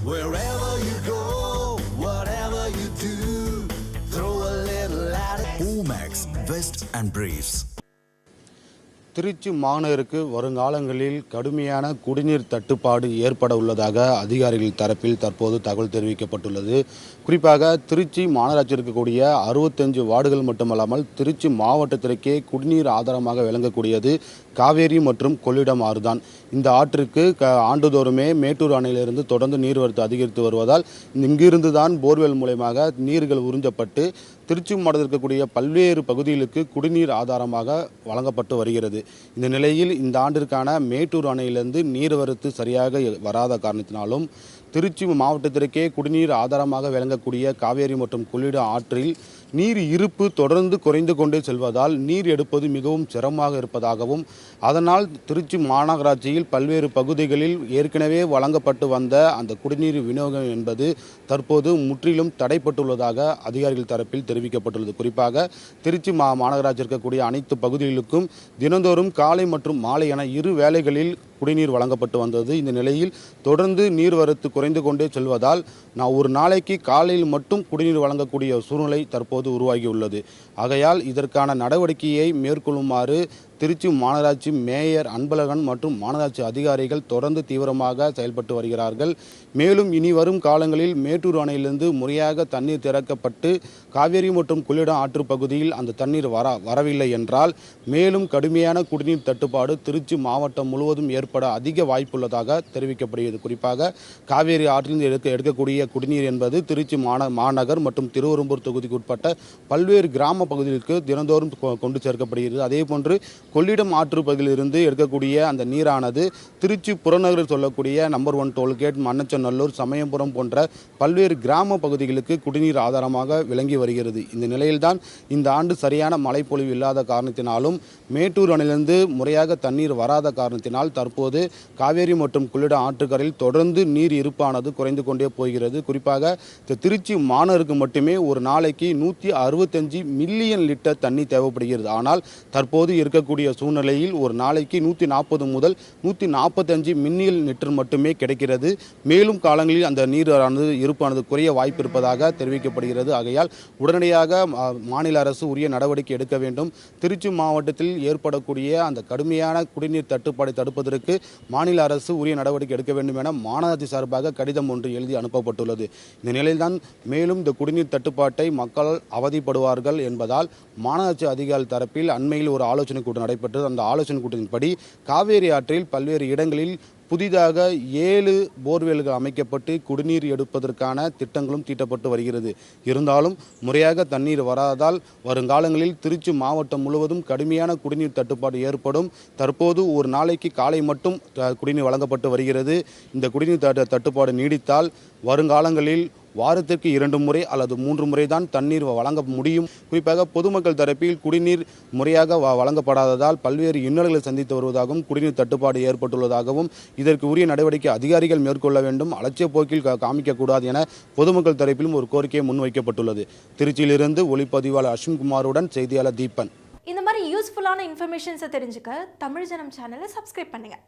Wherever you go, whatever you do, throw a little at it. Omax, Vest and Briefs. Trichy மாநகருக்கு வருங்காலங்களில் கடுமையான குடிநீர் தட்டுப்பாடு ஏற்பட உள்ளதாக அதிகாரிகள் தரப்பில் தற்போது தகவல் தெரிவிக்கப்பட்டுள்ளது. குறிப்பாக திருச்சி மாநகராட்சி இருக்கக்கூடிய 65 வார்டுகள் மட்டுமல்லாமல் திருச்சி மாவட்டத்திற்கே குடிநீர் ஆதாரமாக விளங்கக்கூடியது காவேரி மற்றும் கொள்ளிடம் ஆறுதான். இந்த ஆற்றிற்கு ஆண்டுதோறுமே மேட்டூர் அணையிலிருந்து தொடர்ந்து நீர்வரத்து அதிகரித்து வருவதால் இங்கிருந்து தான் போர்வெல் மூலமாக நீர்கள் உறிஞ்சப்பட்டு திருச்சி மாவட்டத்தில் இருக்கக்கூடிய பல்வேறு பகுதிகளுக்கு குடிநீர் ஆதாரமாக வழங்கப்பட்டு வருகிறது. இந்த நிலையில் இந்த ஆண்டிற்கான மேட்டூர் அணையிலிருந்து நீர்வரத்து சரியாக வராத காரணத்தினாலும் திருச்சி மாவட்டத்திற்கே குடிநீர் ஆதாரமாக விளங்கக்கூடிய காவேரி மற்றும் கொள்ளிடம் ஆற்றில் நீர் இருப்பு தொடர்ந்து குறைந்து கொண்டே செல்வதால் நீர் எடுப்பது மிகவும் சிரமமாக இருப்பதாகவும் அதனால் திருச்சி மாநகராட்சியில் பல்வேறு பகுதிகளில் ஏற்கனவே வழங்கப்பட்டு வந்த அந்த குடிநீர் விநியோகம் என்பது தற்போது முற்றிலும் தடைப்பட்டுள்ளதாக அதிகாரிகள் தரப்பில் தெரிவிக்கப்பட்டுள்ளது. குறிப்பாக திருச்சி மாநகராட்சி இருக்கக்கூடிய அனைத்து பகுதிகளுக்கும் தினந்தோறும் காலை மற்றும் மாலை என இரு வேளைகளில் குடிநீர் வழங்கப்பட்டு வந்தது. இந்த நிலையில் தொடர்ந்து நீர்வரத்து குறைந்து கொண்டே செல்வதால் ஒரு நாளைக்கு காலையில் மட்டும் குடிநீர் வழங்கக்கூடிய சூழ்நிலை தற்போது உருவாகியுள்ளது. ஆகையால் இதற்கான நடவடிக்கையை மேற்கொள்ளுமாறு திருச்சி மாநகராட்சி மேயர் அன்பழகன் மற்றும் மாநகராட்சி அதிகாரிகள் தொடர்ந்து தீவிரமாக செயல்பட்டு வருகிறார்கள். மேலும் இனி வரும் காலங்களில் மேட்டூர் அணையிலிருந்து முறையாக தண்ணீர் திறக்கப்பட்டு காவேரி மற்றும் கொள்ளிடம் ஆற்று பகுதியில் அந்த தண்ணீர் வரவில்லை என்றால் மேலும் கடுமையான குடிநீர் தட்டுப்பாடு திருச்சி மாவட்டம் முழுவதும் ஏற்பட அதிக வாய்ப்புள்ளதாக தெரிவிக்கப்படுகிறது. குறிப்பாக காவேரி ஆற்றிலிருந்து எடுக்கக்கூடிய குடிநீர் என்பது திருச்சி மாநகர் மற்றும் திருவெரும்பூர் தொகுதிக்கு உட்பட்ட பல்வேறு கிராம பகுதிகளுக்கு தினந்தோறும் கொண்டு சேர்க்கப்படுகிறது. அதேபோன்று கொள்ளிடம் ஆற்று பகுதியிலிருந்து எடுக்கக்கூடிய அந்த நீரானது திருச்சி புறநகரில் சொல்லக்கூடிய நம்பர் 1 டோல்கேட், மண்ணச்சநல்லூர், சமயபுரம் போன்ற பல்வேறு கிராம பகுதிகளுக்கு குடிநீர் ஆதாரமாக விளங்கி வருகிறது. இந்த நிலையில்தான் இந்த ஆண்டு சரியான மழைப்பொழிவு இல்லாத காரணத்தினாலும் மேட்டூர் அணையிலிருந்து முறையாக தண்ணீர் வராத காரணத்தினால் தற்போது காவேரி மற்றும் கொள்ளிடம் ஆற்றுக்கரையில் தொடர்ந்து நீர் இருப்பானது குறைந்து கொண்டே போகிறது. குறிப்பாக திருச்சி மாநகருக்கு மட்டுமே ஒரு நாளைக்கு 165 மில்லியன் லிட்டர் தண்ணீர் தேவைப்படுகிறது. ஆனால் தற்போது இருக்கக்கூடிய சூழ்நிலையில் ஒரு நாளைக்கு 140 முதல் 145 மில்லியன் லிட்டர் மட்டுமே கிடைக்கிறது. மேலும் காலங்களில் அந்த நீரானது இருப்பானது குறைய வாய்ப்பு இருப்பதாக தெரிவிக்கப்படுகிறது. ஆகையால் உடனடியாக மாநில அரசு உரிய நடவடிக்கை எடுக்க வேண்டும். திருச்சி மாவட்டத்தில் ஏற்படக்கூடிய அந்த கடுமையான குடிநீர் தட்டுப்பாடை தடுப்பதற்கு மாநில அரசு உரிய நடவடிக்கை எடுக்க வேண்டும் என மாநகராட்சி சார்பாக கடிதம் ஒன்று எழுதி அனுப்பப்பட்டுள்ளது. இந்த நிலையில்தான் மேலும் இந்த குடிநீர் தட்டுப்பாட்டை மக்கள் அவதிப்படுவார்கள் என்பதால் மாநகராட்சி அதிகாரிகள் தரப்பில் அண்மையில் ஒரு ஆலோசனை கூட்டம் நடைபெற்றது. அந்த ஆலோசனை கூட்டத்தின்படி காவேரி ஆற்றில் பல்வேறு இடங்களில் புதிதாக 7 போர்வெல்கள் அமைக்கப்பட்டு குடிநீர் எடுப்பதற்கான திட்டங்களும் தீட்டப்பட்டு வருகிறது. இருந்தாலும் முறையாக தண்ணீர் வராததால் வருங்காலங்களில் திருச்சி மாவட்டம் முழுவதும் கடுமையான குடிநீர் தட்டுப்பாடு ஏற்படும். தற்போது ஒரு நாளைக்கு காலை மட்டும் குடிநீர் வழங்கப்பட்டு வருகிறது. இந்த குடிநீர் தட்டுப்பாடு நீடித்தால் வருங்காலங்களில் வாரத்திற்கு 2 முறை அல்லது 3 முறை தான் தண்ணீர் வழங்க முடியும். குறிப்பாக பொதுமக்கள் தரப்பில் குடிநீர் முறையாக வழங்கப்படாததால் பல்வேறு இன்னல்களை சந்தித்து வருவதாகவும் குடிநீர் தட்டுப்பாடு ஏற்பட்டுள்ளதாகவும் இதற்கு உரிய நடவடிக்கை அதிகாரிகள் மேற்கொள்ள வேண்டும், அலட்சிய போக்கில் காமிக்கக்கூடாது என பொதுமக்கள் தரப்பிலும் ஒரு கோரிக்கை முன்வைக்கப்பட்டுள்ளது. திருச்சியிலிருந்து ஒளிப்பதிவாளர் அஸ்வின்குமாருடன் செய்தியாளர் தீபன். இந்த மாதிரி யூஸ்ஃபுல்லான இன்ஃபர்மேஷன்ஸை தெரிஞ்சுக்க தமிழ் ஜனம் சேனலை சப்ஸ்கிரைப் பண்ணுங்க.